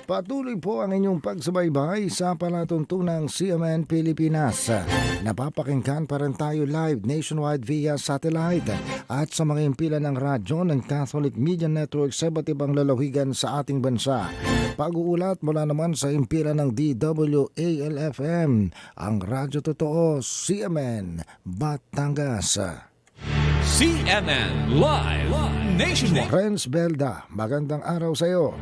Patuloy po ang inyong pagsubaybay sa palatuntunang CMN Pilipinas. Napapakinggan pa rin tayo live nationwide via satellite at sa mga impilan ng radyo ng Catholic Media Network sa iba't ibang lalawigan sa ating bansa. Pag-uulat mula naman sa impilan ng DWALFM, ang Radyo Totoo, CMN Batangas. CNN Live Nationwide. Renz Belda, magandang araw sa iyo.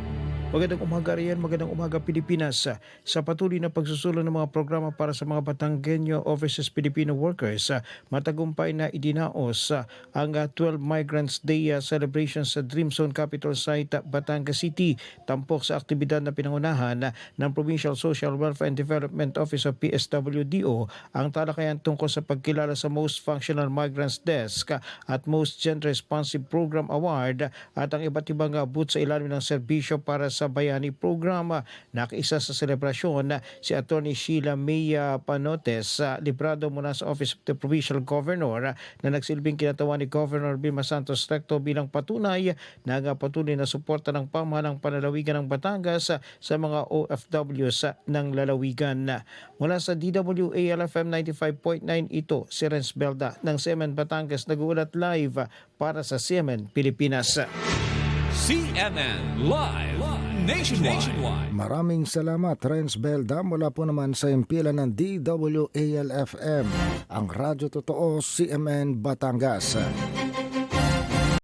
Magandang umaga riyan, magandang umaga Pilipinas. Sa patuloy na pagsusulong ng mga programa para sa mga Batanggenyo Overseas Filipino Workers, matagumpay na idinaos ang 12 Migrants Day celebration sa Dream Zone Capital Site, Batangas City. Tampok sa aktibidad na pinangunahan ng Provincial Social Welfare and Development Office of PSWDO ang talakayan tungkol sa pagkilala sa Most Functional Migrants Desk at Most Gender Responsive Program Award at ang iba't ibang booth sa ilalim ng serbisyo para sa Bayani Program. Nakiisa sa selebrasyon si Atty. Sheila May Panotes, librado mula sa Office of the Provincial Governor na nagsilbing kinatawan ni Governor Vilma Santos Recto bilang patunay na patuloy na suporta ng pamahalang panlalawigan ng Batangas sa mga OFWs ng lalawigan. Mula sa DWALFM 95.9, ito si Renz Belda ng CMN Batangas nag-uulat live para sa CMN Pilipinas. CNN Live Nationwide. Maraming salamat Renz Belda mula po naman sa impilan ng DWALFM, ang Radyo Totoo, CMN Batangas.